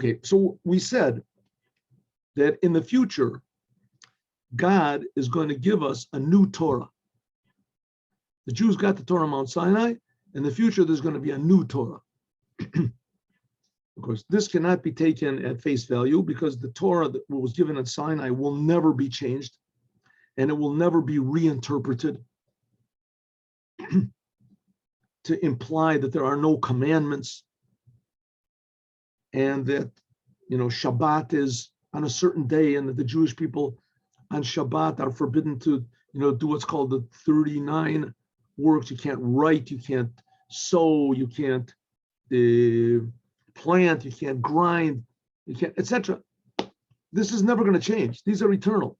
Okay, so we said that in the future, God is going to give us a new Torah. The Jews got the Torah on Mount Sinai. In the future, there's going to be a new Torah. Of course, this cannot be taken at face value because the Torah that was given at Sinai will never be changed and it will never be reinterpreted to imply that there are no commandments and that, Shabbat is on a certain day and that the Jewish people on Shabbat are forbidden to, do what's called the 39 works. You can't write, you can't sew, you can't plant, you can't grind, you can't, etc. This is never going to change. These are eternal.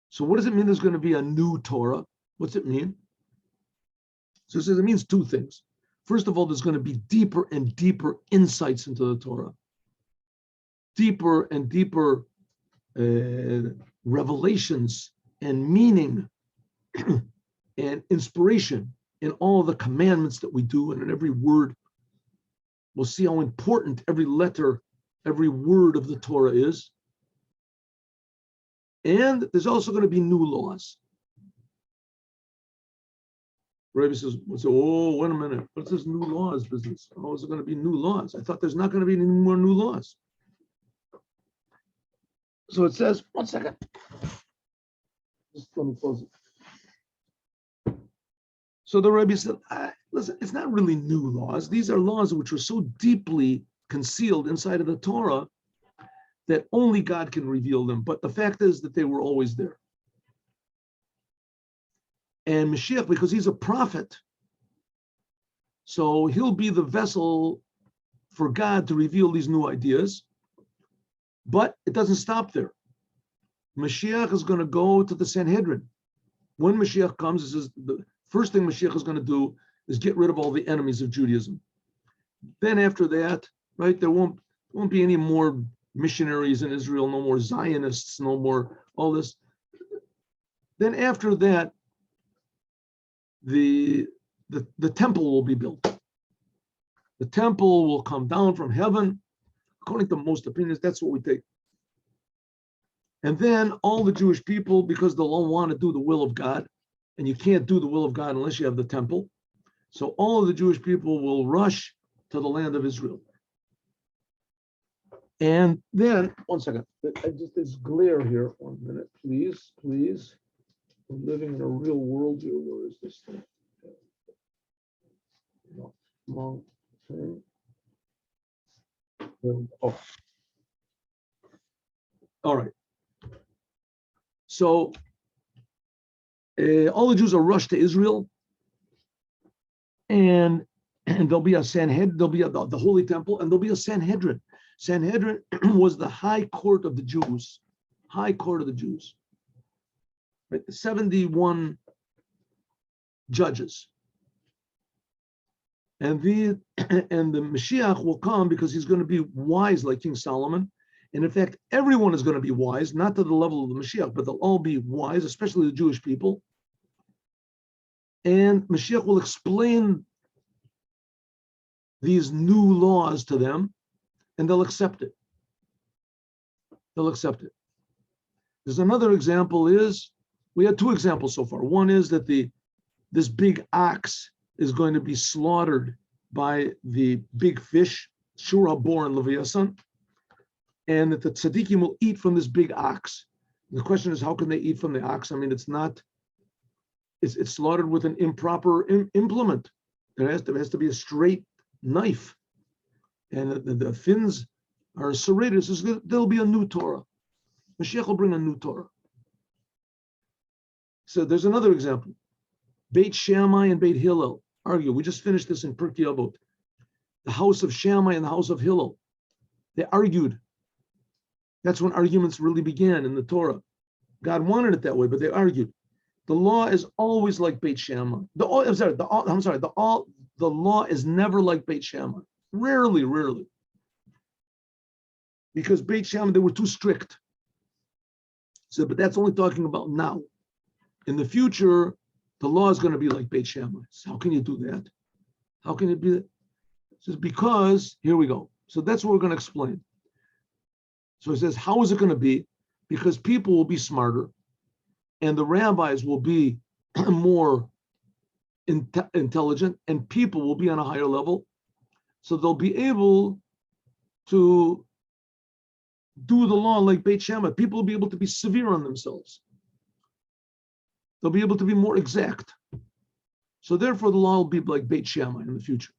So what does it mean there's going to be a new Torah? What's it mean? So it says it means two things. First of all, there's going to be deeper and deeper insights into the Torah. Deeper and deeper revelations and meaning and inspiration in all the commandments that we do and in every word. We'll see how important every letter, every word of the Torah is. And there's also going to be new laws. Rebbe says, oh, wait a minute, what's this new laws business? How is it going to be new laws? I thought there's not going to be any more new laws. So it says, one second. Just let me close it. So the Rebbe said, listen, it's not really new laws. These are laws which are so deeply concealed inside of the Torah that only God can reveal them. But the fact is that they were always there. And Moshiach, because he's a prophet, so he'll be the vessel for God to reveal these new ideas. But it doesn't stop there. Moshiach is going to go to the Sanhedrin. When Moshiach comes, this is the first thing Moshiach is going to do is get rid of all the enemies of Judaism. Then after that, right, there won't be any more missionaries in Israel, no more Zionists, no more all this. Then after that, the temple will be built. The temple will come down from heaven. According to most opinions, that's what we take. And then all the Jewish people, because they'll all want to do the will of God, and you can't do the will of God unless you have the temple. So all of the Jewish people will rush to the land of Israel. And then, one second, there's glare here. 1 minute, please. We're living in a real world here. Where is this thing? Long thing. Oh. All right. So all the Jews are rushed to Israel, and there'll be a Sanhedrin, there'll be the Holy Temple, and there'll be a Sanhedrin. Sanhedrin was the high court of the Jews. High court of the Jews. Right? 71 judges. And the Mashiach will come because he's going to be wise like King Solomon. And in fact, everyone is going to be wise, not to the level of the Mashiach, but they'll all be wise, especially the Jewish people. And Mashiach will explain these new laws to them, and they'll accept it. They'll accept it. There's another example is, we had two examples so far. One is that this big ox is going to be slaughtered by the big fish, Shur HaBor and Leviathan, and that the tzaddikim will eat from this big ox. And the question is, how can they eat from the ox? I mean, it's slaughtered with an improper implement. There has to be a straight knife. And the fins are serrated. So there'll be a new Torah. Mashiach will bring a new Torah. So there's another example. Beit Shammai and Beit Hillel argue. We just finished this in Pirkei Avot. The house of Shammai and the house of Hillel. They argued. That's when arguments really began in the Torah. God wanted it that way, but they argued. The law is always like Beit Shammai. The law is never like Beit Shammai. Rarely. Because Beit Shammai, they were too strict. So, but that's only talking about now. In the future, the law is going to be like Beit Shammai. So how can you do that? How can it be that? It says because, here we go. So that's what we're going to explain. So he says, how is it going to be? Because people will be smarter and the rabbis will be more intelligent and people will be on a higher level. So they'll be able to do the law like Beit Shammai. People will be able to be severe on themselves. They'll be able to be more exact. So therefore the law will be like Beit Shammai in the future.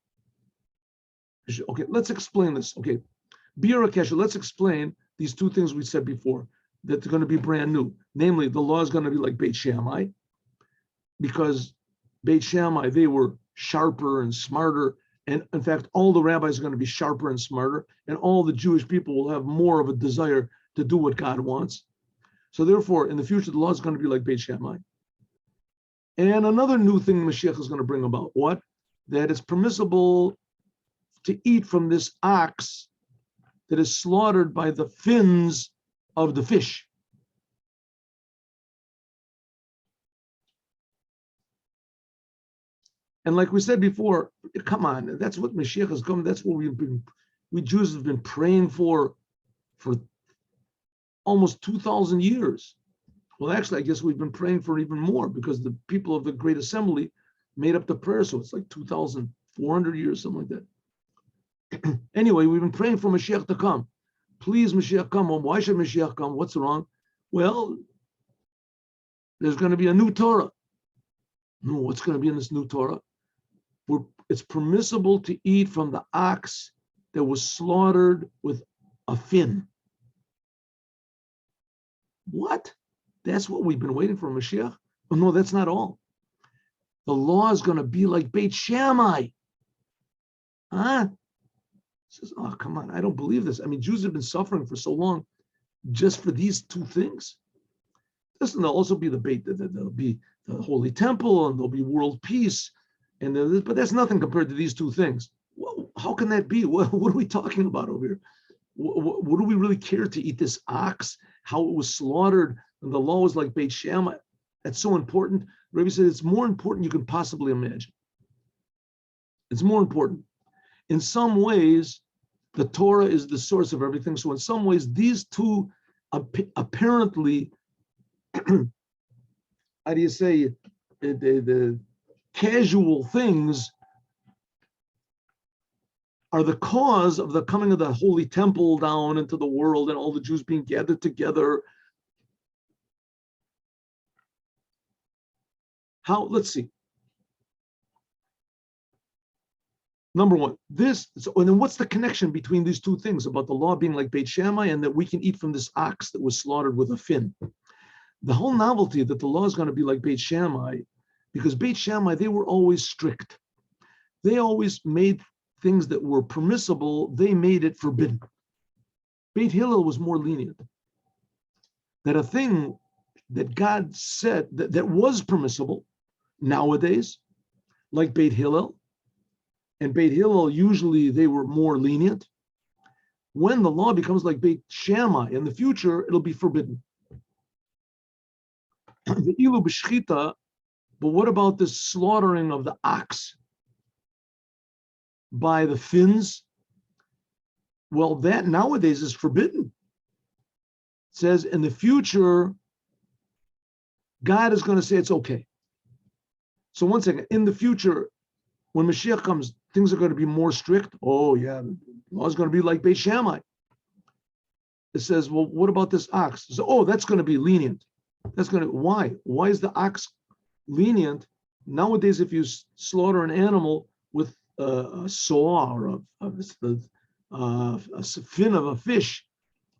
Okay, let's explain this. Okay, Biur HaKesher, let's explain these two things we said before that they're going to be brand new. Namely, the law is going to be like Beit Shammai because Beit Shammai, they were sharper and smarter. And in fact, all the rabbis are going to be sharper and smarter, and all the Jewish people will have more of a desire to do what God wants. So therefore, in the future, the law is going to be like Beit Shammai. And another new thing Mashiach is going to bring about, what? That it's permissible to eat from this ox that is slaughtered by the fins of the fish. And like we said before, come on, that's what Mashiach has come. That's what we Jews have been praying for almost 2,000 years. Well, actually, I guess we've been praying for even more because the people of the Great Assembly made up the prayer. So it's like 2,400 years, something like that. Anyway, we've been praying for Mashiach to come. Please, Mashiach, come. Well, why should Mashiach come? What's wrong? Well, there's going to be a new Torah. No, what's going to be in this new Torah? It's permissible to eat from the ox that was slaughtered with a fin. What? That's what we've been waiting for, Mashiach? Oh, no, that's not all. The law is going to be like Beit Shammai. Huh? He says, oh, come on, I don't believe this. I mean, Jews have been suffering for so long just for these two things. Listen, there'll also be there'll be the Holy Temple and there'll be world peace. But that's nothing compared to these two things. Well, how can that be? What are we talking about over here? What do we really care to eat this ox? How it was slaughtered? And the law was like Beit Shammai. That's so important. Rebbe said it's more important you can possibly imagine. It's more important. In some ways, the Torah is the source of everything. So in some ways, these two apparently, how do you say, the casual things are the cause of the coming of the Holy Temple down into the world and all the Jews being gathered together. Let's see. Number one, and then what's the connection between these two things about the law being like Beit Shammai and that we can eat from this ox that was slaughtered with a fin? The whole novelty that the law is going to be like Beit Shammai, because Beit Shammai, they were always strict. They always made things that were permissible, they made it forbidden. Beit Hillel was more lenient. That a thing that God said that was permissible nowadays, like Beit Hillel, and Beit Hillel, usually they were more lenient. When the law becomes like Beit Shammai, in the future, it'll be forbidden. The ilu b'shchita, but what about this slaughtering of the ox by the fins? Well, that nowadays is forbidden. It says in the future, God is going to say it's okay. So one second, in the future, when Mashiach comes, things are going to be more strict. Oh yeah, the law is going to be like Beit Shammai. It says, well, what about this ox? So, that's going to be lenient. Why? Why is the ox lenient? Nowadays, if you slaughter an animal with a saw or a fin of a fish,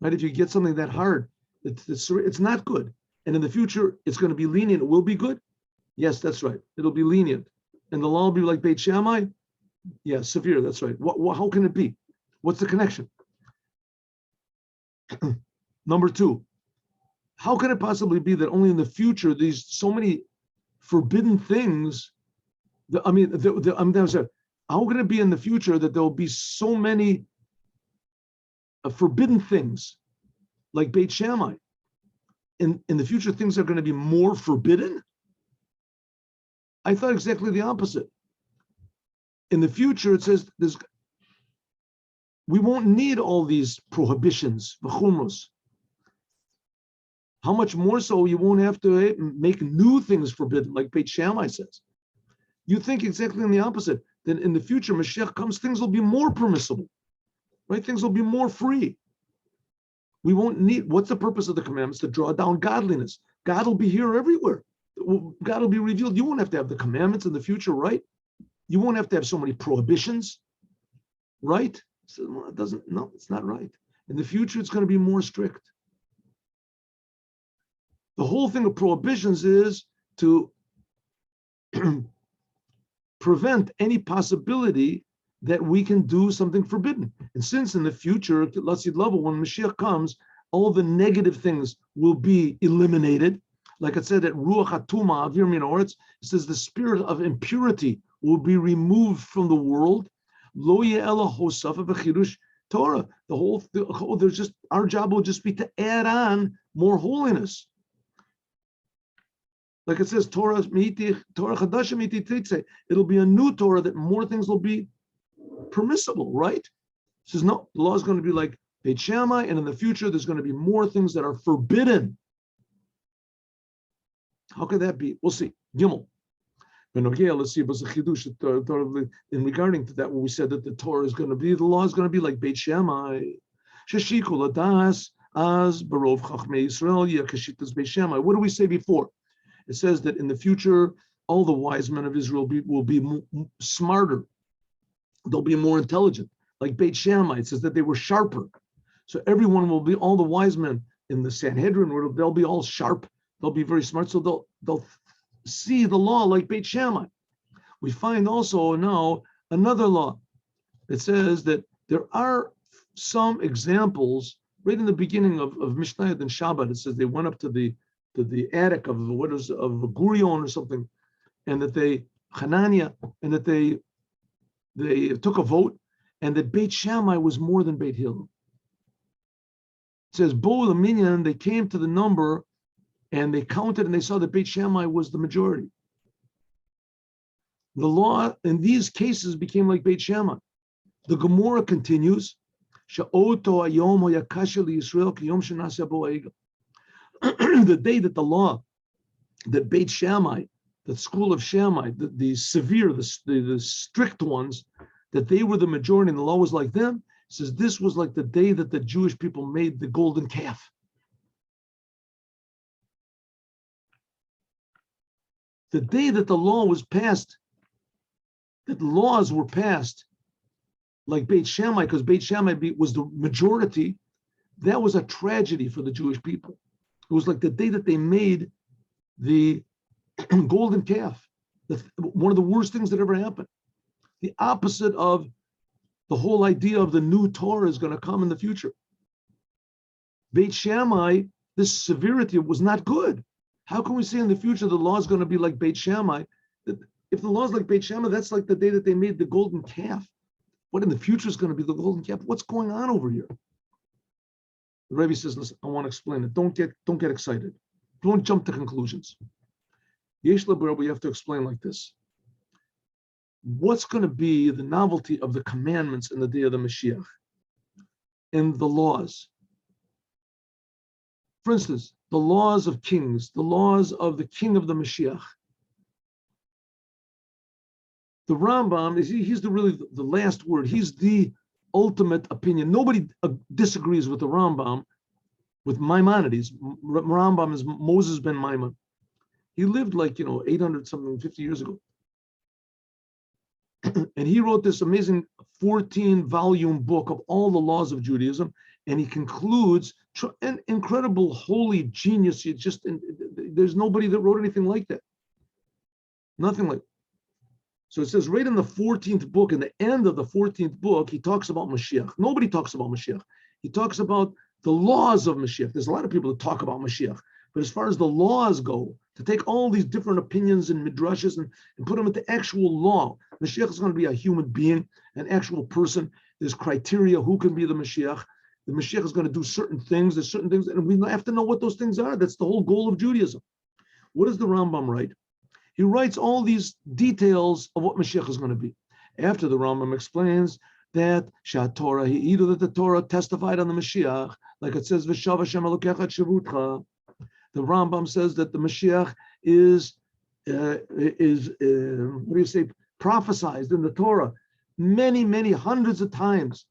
right? If you get something that hard, it's not good. And in the future, it's going to be lenient. It will be good. Yes, that's right. It'll be lenient. And the law will be like Beit Shammai? Yeah, severe, that's right. How can it be? What's the connection? Number two, how can it possibly be that only in the future, these so many forbidden things, I'm sorry, how can it be in the future that there will be so many forbidden things like Beit Shammai? In the future, things are going to be more forbidden? I thought exactly the opposite. In the future, it says we won't need all these prohibitions, v'chumros. How much more so you won't have to make new things forbidden, like Beit Shammai says. You think exactly on the opposite. Then in the future, Mashiach comes, things will be more permissible, right? Things will be more free. We won't need, what's the purpose of the commandments? To draw down godliness. God will be here everywhere. God will be revealed. You won't have to have the commandments in the future, right? You won't have to have so many prohibitions, right? So well, it doesn't, no, it's not right. In the future, it's going to be more strict. The whole thing of prohibitions is to prevent any possibility that we can do something forbidden. And since in the future, let's see, level, when Mashiach comes, all the negative things will be eliminated. Like it said at Ruach HaTuma, Avir Min Haaretz, it says the spirit of impurity will be removed from the world. Lo ye'ela hosafa v'chidush Torah. The whole, there's just, our job will just be to add on more holiness. Like it says, Torah Chadasha Miti Titze. It'll be a new Torah that more things will be permissible, right? It says, no, the law is going to be like Beit Shammai, and in the future, there's going to be more things that are forbidden. How could that be? We'll see. Gimel. Let's see, in regarding to that, when we said that the Torah is going to be, the law is going to be like Beit Shammai. Sheshikul Adas, Az, Barov Chachmei Yisrael, Yakashitas Beit Shammai. What did we say before? It says that in the future, all the wise men of Israel will be smarter. They'll be more intelligent. Like Beit Shammai, it says that they were sharper. So everyone will be, all the wise men in the Sanhedrin, they'll be all sharp. They'll be very smart. So they'll see the law like Beit Shammai. We find also now another law. It says that there are some examples right in the beginning of Mishnah and Shabbat. It says they went up to the attic of a Gurion or something, and that they Hanania, and that they took a vote, and that Beit Shammai was more than Beit Hillel. It says Bo the Minyan, they came to the number, and they counted, and they saw that Beit Shammai was the majority. The law in these cases became like Beit Shammai. The Gemara continues. The day that the law, that Beit Shammai, the school of Shammai, the severe, the strict ones, that they were the majority and the law was like them, says this was like the day that the Jewish people made the golden calf. The day that the law was passed, that laws were passed like Beit Shammai, because Beit Shammai was the majority, that was a tragedy for the Jewish people. It was like the day that they made the golden calf, one of the worst things that ever happened. The opposite of the whole idea of the new Torah is going to come in the future. Beit Shammai, this severity was not good. How can we say in the future the law is going to be like Beit Shammai? If the law is like Beit Shammai, that's like the day that they made the golden calf. What in the future is going to be the golden calf? What's going on over here? The Rebbe says, listen, I want to explain it. Don't get excited. Don't jump to conclusions. Yesh LeBer, we have to explain like this. What's going to be the novelty of the commandments in the day of the Mashiach? And the laws. For instance, the laws of kings, the laws of the king of the Mashiach. The Rambam, he's really the last word. He's the ultimate opinion. Nobody disagrees with the Rambam, with Maimonides. Rambam is Moses ben Maimon. He lived 800 something, 50 years ago. And he wrote this amazing 14-volume book of all the laws of Judaism. And he concludes, an incredible holy genius. There's nobody that wrote anything like that. Nothing like that. So it says right in the 14th book, in the end of the 14th book, he talks about Mashiach. Nobody talks about Mashiach. He talks about the laws of Mashiach. There's a lot of people that talk about Mashiach. But as far as the laws go, to take all these different opinions and midrashes and put them into actual law, Mashiach is going to be a human being, an actual person. There's criteria who can be the Mashiach. The Mashiach is going to do certain things. There's certain things, and we have to know what those things are. That's the whole goal of Judaism. What does the Rambam write? He writes all these details of what Mashiach is going to be. After the Rambam explains that Torah, either that the Torah testified on the Mashiach, like it says, V'shav Hashem Elokecha et Shavutcha. The Rambam says that the Mashiach is prophesied in the Torah many hundreds of times.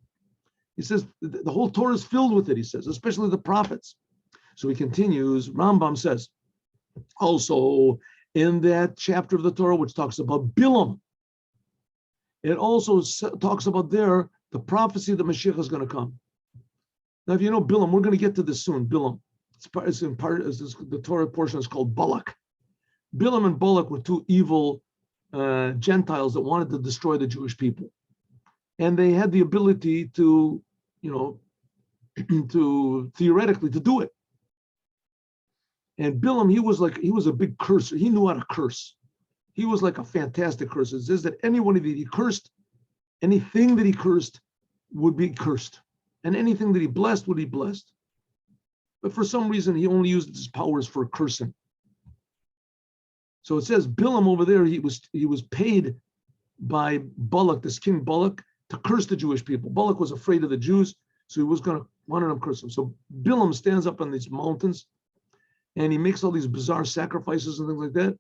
He says the whole Torah is filled with it, he says, especially the prophets. So he continues, Rambam says, also in that chapter of the Torah which talks about Bilam, it also talks about there the prophecy that Mashiach is going to come. Now, if you know Bilam, we're going to get to this soon. Bilam, the Torah portion is called Balak. Bilam and Balak were two evil Gentiles that wanted to destroy the Jewish people, and they had the ability to, to theoretically to do it. And Bilam, he was a big cursor. He knew how to curse. He was like a fantastic cursor. It says that anyone that he cursed, anything that he cursed would be cursed, and anything that he blessed would be blessed. But for some reason, he only used his powers for cursing. So it says Bilam over there, he was paid by Balak, this king Balak, to curse the Jewish people. Balak was afraid of the Jews, so he was going to wanted them to curse them. So Bilam stands up on these mountains, and he makes all these bizarre sacrifices and things like that.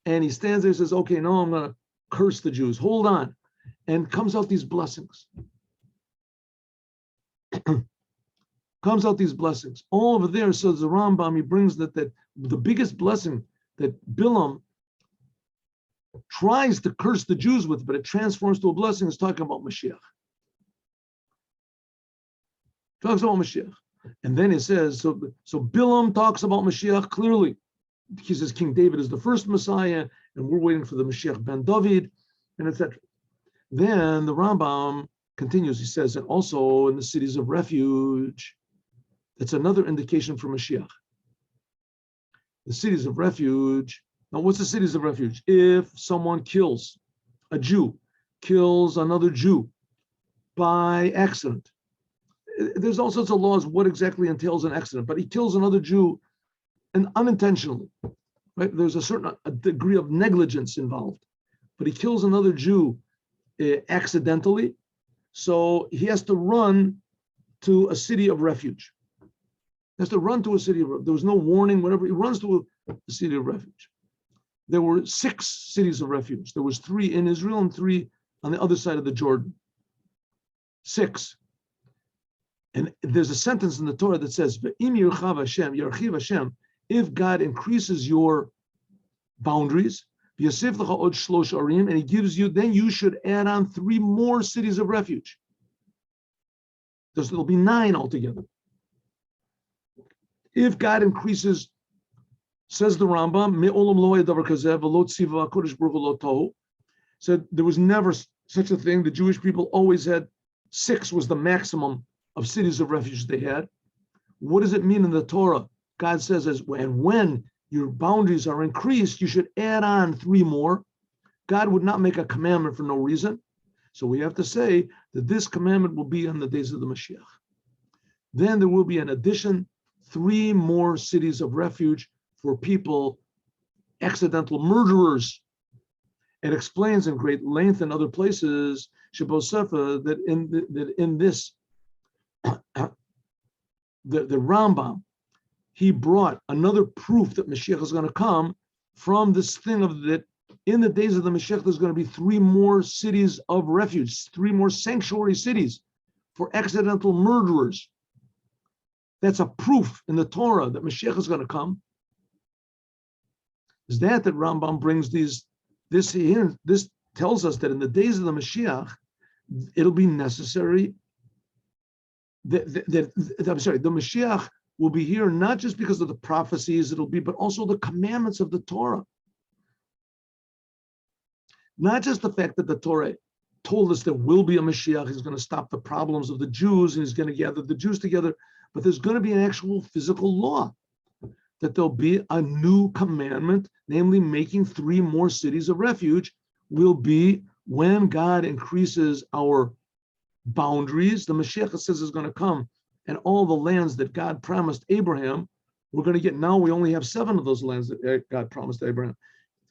And he stands there and says, okay, now I'm going to curse the Jews. Hold on. And comes out these blessings. Comes out these blessings. All over there, says the Rambam, he brings that the biggest blessing that Bilam tries to curse the Jews with, but it transforms to a blessing, is talking about Mashiach. Talks about Mashiach. And then he says, so Bilam talks about Mashiach clearly. He says King David is the first Messiah, and we're waiting for the Mashiach ben David, and etc. Then the Rambam continues. He says, and also in the cities of refuge, that's another indication for Mashiach. The cities of refuge. Now, what's the cities of refuge? If someone kills a Jew, kills another Jew by accident, there's all sorts of laws what exactly entails an accident, but he kills another Jew and unintentionally, right? There's a degree of negligence involved, but he kills another Jew accidentally, so he has to run to a city of refuge. He has to run to a city of refuge. There was no warning, whatever. He runs to a city of refuge. There were 6 cities of refuge. There was 3 in Israel and 3 on the other side of the Jordan. 6. And there's a sentence in the Torah that says, Yarchiv Hashem, if God increases your boundaries, and he gives you, then you should add on 3 more cities of refuge. There'll be 9 altogether. If God increases, says the Rambam, said there was never such a thing. The Jewish people always had 6 was the maximum of cities of refuge they had. What does it mean in the Torah? God says, and when your boundaries are increased, you should add on 3 more. God would not make a commandment for no reason. So we have to say that this commandment will be on the days of the Mashiach. Then there will be an addition, 3 more cities of refuge for people, accidental murderers. It explains in great length in other places, Shabosefa, that in this, the Rambam, he brought another proof that Mashiach is going to come from this thing of that in the days of the Mashiach, there's going to be 3 more cities of refuge, 3 more sanctuary cities for accidental murderers. That's a proof in the Torah that Mashiach is going to come. Is that Rambam brings this tells us that in the days of the Mashiach, it'll be necessary the Mashiach will be here not just because of the prophecies but also the commandments of the Torah. Not just the fact that the Torah told us there will be a Mashiach, he's going to stop the problems of the Jews and he's going to gather the Jews together, but there's going to be an actual physical law, that there'll be a new commandment, namely making 3 more cities of refuge will be when God increases our boundaries. The Mashiach says is going to come, and all the lands that God promised Abraham, we're going to get. Now we only have 7 of those lands that God promised Abraham.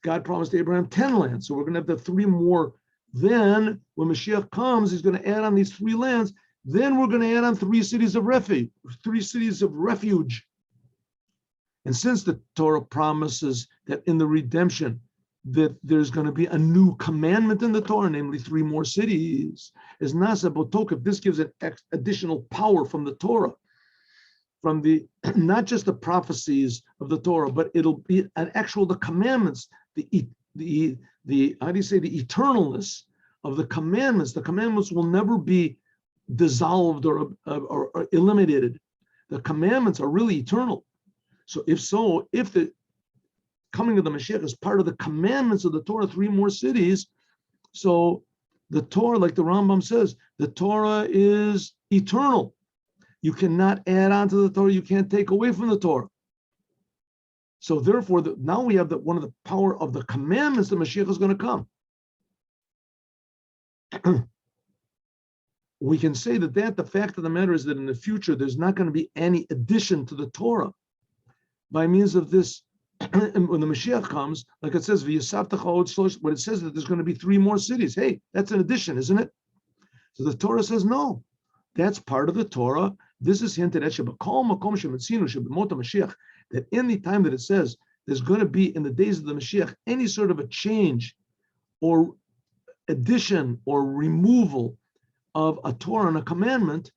God promised Abraham 10 lands, so we're going to have the 3 more Then when Mashiach comes, he's going to add on these 3 lands. Then we're going to add on 3 cities of refuge, 3 cities of refuge. And since the Torah promises that in the redemption, that there's going to be a new commandment in the Torah, namely 3 more cities, is Nasa Botokif. This gives an additional power from the Torah, from the not just the prophecies of the Torah, but it'll be an actual the commandments, the how do you say, the eternalness of the commandments. The commandments will never be dissolved or eliminated. The commandments are really eternal. So if the coming of the Mashiach is part of the commandments of the Torah, 3 more cities, so the Torah, like the Rambam says, the Torah is eternal. You cannot add on to the Torah. You can't take away from the Torah. So therefore, now we have one of the power of the commandments. The Mashiach is going to come. We can say that the fact of the matter is that in the future, there's not going to be any addition to the Torah by means of this. When the Mashiach comes, like it says, what it says that there's going to be 3 more cities. Hey, that's an addition, isn't it? So the Torah says, no, that's part of the Torah. This is hinted at that in the time that it says there's going to be in the days of the Mashiach any sort of a change or addition or removal of a Torah and a commandment,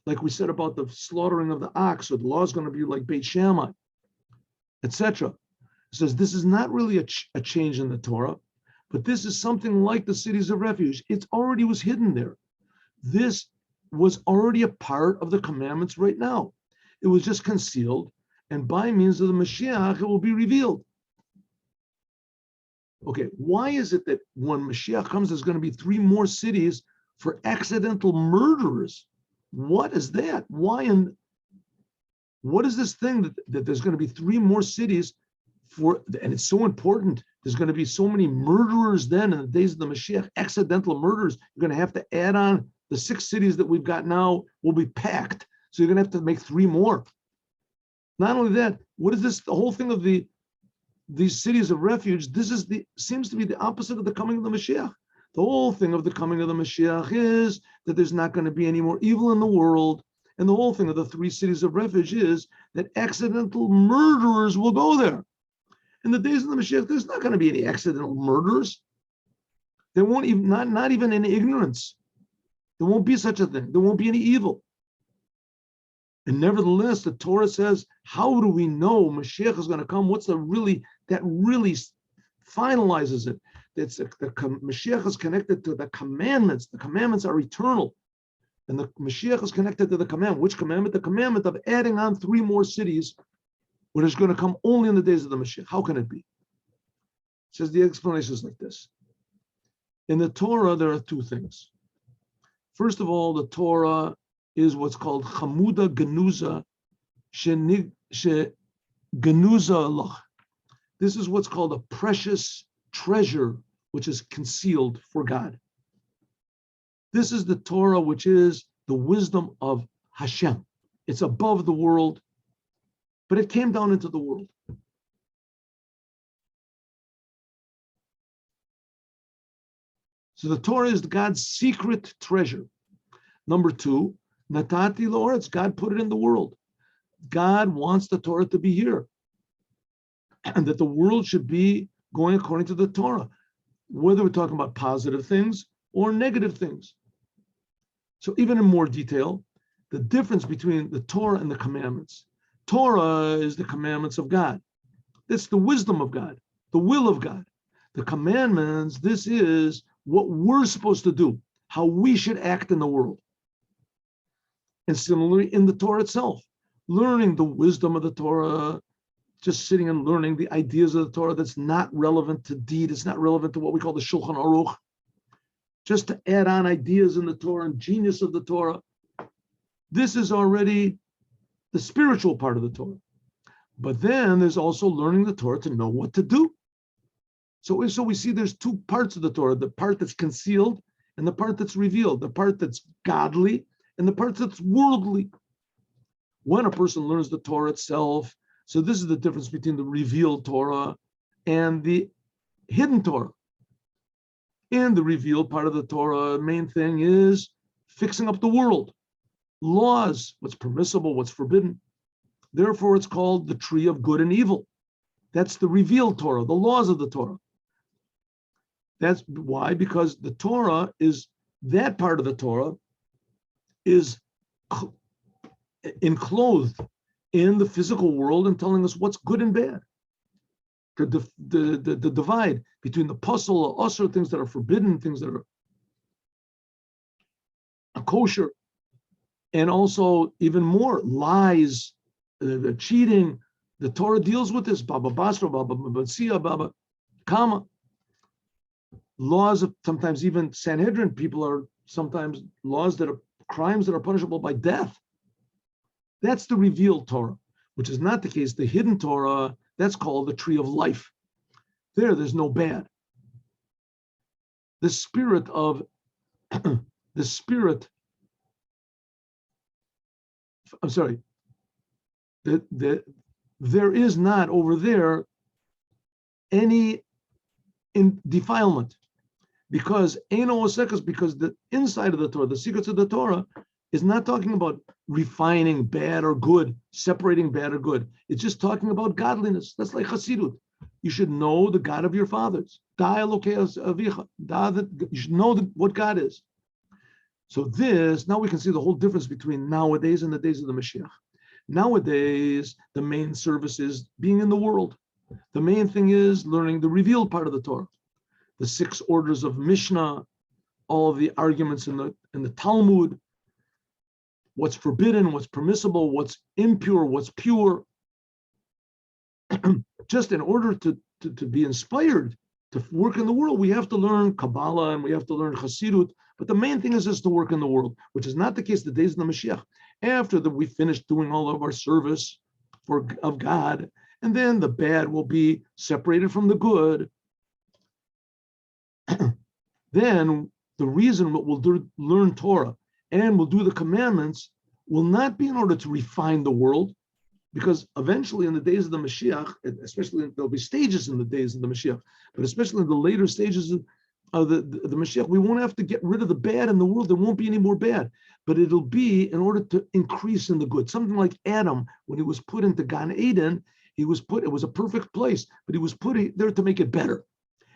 like we said about the slaughtering of the ox, or the law is going to be like Beit Shammai, etc. It says this is not really a change in the Torah, but this is something like the cities of refuge. It already was hidden there. This was already a part of the commandments right now. It was just concealed, and by means of the Mashiach, it will be revealed. Okay, why is it that when Mashiach comes, there's going to be 3 more cities for accidental murderers? What is that? Why and what is this thing that there's going to be 3 more cities for, and it's so important, there's going to be so many murderers then in the days of the Mashiach, accidental murderers. You're going to have to add on the 6 cities that we've got now will be packed. So you're going to have to make 3 more. Not only that, what is this, the whole thing of these cities of refuge? This is seems to be the opposite of the coming of the Mashiach. The whole thing of the coming of the Mashiach is that there's not going to be any more evil in the world. And the whole thing of the 3 cities of refuge is that accidental murderers will go there. In the days of the Mashiach, there's not going to be any accidental murderers. There won't even, not even any ignorance. There won't be such a thing. There won't be any evil. And nevertheless, the Torah says, how do we know Mashiach is going to come? What's that really finalizes it? It's the Mashiach is connected to the commandments. The commandments are eternal. And the Mashiach is connected to the commandment. Which commandment? The commandment of adding on 3 more cities, which is going to come only in the days of the Mashiach. How can it be? It says the explanation is like this. In the Torah, there are 2 things. First of all, the Torah is what's called Chamuda Genuza Genuza Allah. This is what's called a precious treasure, which is concealed for God. This is the Torah, which is the wisdom of Hashem. It's above the world, but it came down into the world. So the Torah is God's secret treasure. Number 2, Natati La'oretz, God put it in the world. God wants the Torah to be here, and that the world should be going according to the Torah, whether we're talking about positive things or negative things. So even in more detail, the difference between the Torah and the commandments. Torah is the commandments of God. That's the wisdom of God, the will of God. The commandments, this is what we're supposed to do, how we should act in the world. And similarly in the Torah itself, learning the wisdom of the Torah, just sitting and learning the ideas of the Torah that's not relevant to deed, it's not relevant to what we call the Shulchan Aruch, just to add on ideas in the Torah and genius of the Torah. This is already the spiritual part of the Torah. But then there's also learning the Torah to know what to do. So we see there's 2 parts of the Torah, the part that's concealed and the part that's revealed, the part that's godly and the part that's worldly. When a person learns the Torah itself, so this is the difference between the revealed Torah and the hidden Torah. In the revealed part of the Torah, main thing is fixing up the world. Laws, what's permissible, what's forbidden. Therefore, it's called the tree of good and evil. That's the revealed Torah, the laws of the Torah. That's why, because the Torah is, that part of the Torah is enclosed in the physical world and telling us what's good and bad. The divide between the puzzle, usher, things that are forbidden, things that are kosher, and also even more lies, cheating. The Torah deals with this. Baba Basra, Baba Batsiya, Baba Kama. Laws of sometimes even Sanhedrin, people are sometimes laws that are crimes that are punishable by death. That's the revealed Torah, which is not the case. The hidden Torah, that's called the tree of life. There's no bad. The spirit of, there is not over there any defilement, because because the inside of the Torah, the secrets of the Torah, is not talking about refining bad or good, separating bad or good. It's just talking about godliness. That's like Hasidut. You should know the God of your fathers. You should know what God is. So now we can see the whole difference between nowadays and the days of the Mashiach. Nowadays, the main service is being in the world. The main thing is learning the revealed part of the Torah. The 6 orders of Mishnah, all of the arguments in the Talmud, what's forbidden, what's permissible, what's impure, what's pure. Just in order to be inspired to work in the world, we have to learn Kabbalah and we have to learn Hasidut. But the main thing is just to work in the world, which is not the case the days of the Mashiach. After we finish doing all of our service of God, and then the bad will be separated from the good. Then the reason we'll learn Torah and we'll do the commandments will not be in order to refine the world, because eventually in the days of the Mashiach, especially there'll be stages in the days of the Mashiach, but especially in the later stages of the Mashiach, we won't have to get rid of the bad in the world. There won't be any more bad, but it'll be in order to increase in the good. Something like Adam, when he was put into Gan Eden, it was a perfect place, but he was put there to make it better.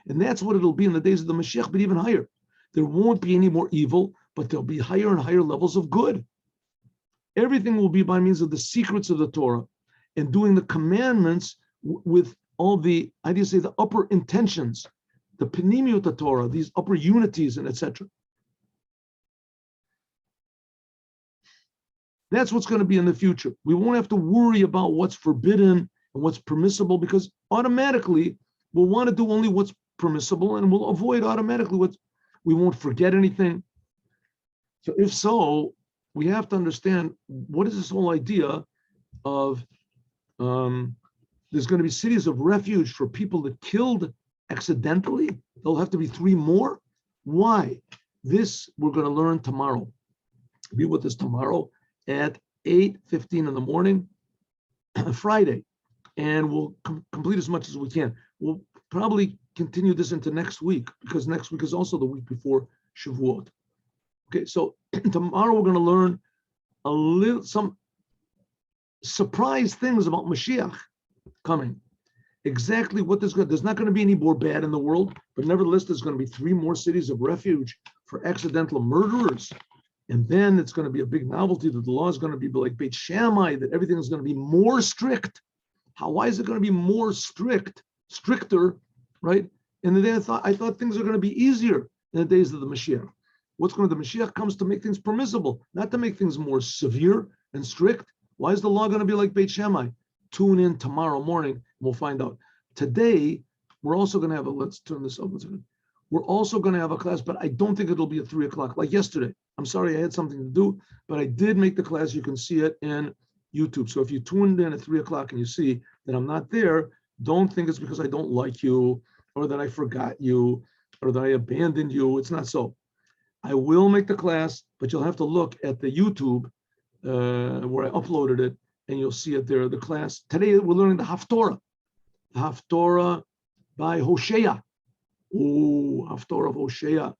And that's what it'll be in the days of the Mashiach, but even higher. There won't be any more evil, but there'll be higher and higher levels of good. Everything will be by means of the secrets of the Torah and doing the commandments with all the, the upper intentions, the panimiut of Torah, these upper unities and etc. That's what's going to be in the future. We won't have to worry about what's forbidden and what's permissible, because automatically we'll want to do only what's permissible and we'll avoid automatically we won't forget anything. So if so, we have to understand what is this whole idea of there's going to be cities of refuge for people that killed accidentally. There'll have to be 3 more. Why? This we're going to learn tomorrow. Be with us tomorrow at 8:15 in the morning, Friday, and we'll complete as much as we can. We'll probably continue this into next week, because next week is also the week before Shavuot. Okay, so tomorrow we're going to learn some surprise things about Mashiach coming. Exactly what there's not going to be any more bad in the world, but nevertheless there's going to be 3 more cities of refuge for accidental murderers. And then it's going to be a big novelty that the law is going to be like Beit Shammai, that everything is going to be more strict. Why is it going to be more stricter, right? And then I thought things are going to be easier in the days of the Mashiach. The Mashiach comes to make things permissible, not to make things more severe and strict. Why is the law going to be like Beit Shammai? Tune in tomorrow morning and we'll find out. Today, we're also going to have let's turn this up. We're also going to have a class, but I don't think it'll be at 3:00 like yesterday. I'm sorry, I had something to do, but I did make the class. You can see it in YouTube. So if you tuned in at 3:00 and you see that I'm not there, don't think it's because I don't like you or that I forgot you or that I abandoned you. It's not so. I will make the class, but you'll have to look at the YouTube where I uploaded it, and you'll see it there. The class today we're learning the Haftorah by Hosea. Oh, Haftorah of Hosea.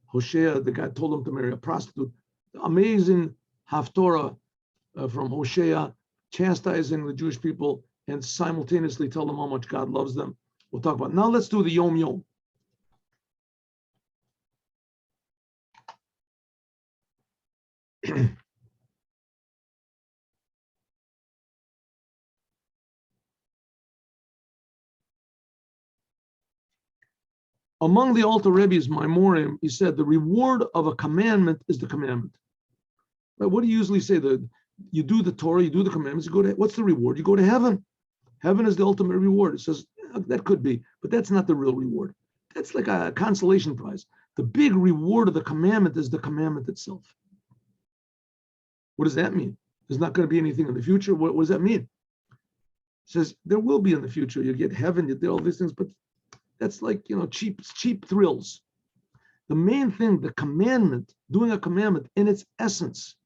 Hosea, the guy told him to marry a prostitute. The amazing Haftorah from Hosea, chastising the Jewish people and simultaneously tell them how much God loves them. We'll talk about it. Now let's do the Yom Yom. Among the Alter Rebbe's Maimorim, he said the reward of a commandment is the commandment. Right? What do you usually say? You do the Torah, you do the commandments, you go to, what's the reward? You go to heaven. Heaven is the ultimate reward. It says that could be, but that's not the real reward. That's like a consolation prize. The big reward of the commandment is the commandment itself. What does that mean? There's not going to be anything in the future. What does that mean? It says there will be in the future. You get heaven, you do all these things, but that's like, cheap thrills. The main thing, the commandment, doing a commandment in its essence,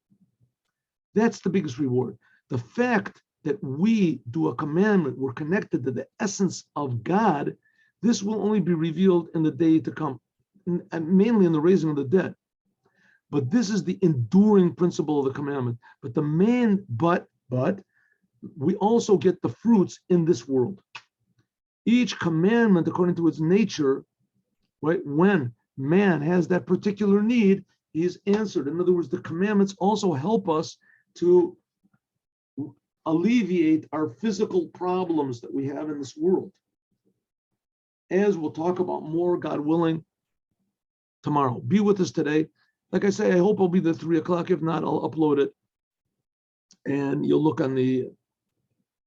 that's the biggest reward. The fact that we do a commandment, we're connected to the essence of God, this will only be revealed in the day to come, and mainly in the raising of the dead. But this is the enduring principle of the commandment. But the main, but we also get the fruits in this world. Each commandment, according to its nature, right, when man has that particular need, he is answered. In other words, the commandments also help us to alleviate our physical problems that we have in this world. As we'll talk about more, God willing, tomorrow. Be with us today. Like I say, I hope I'll be there 3 o'clock. If not, I'll upload it. And you'll look on the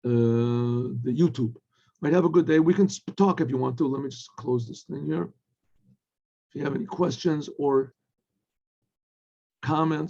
YouTube. Right, have a good day. We can talk if you want to. Let me just close this thing here. If you have any questions or comments.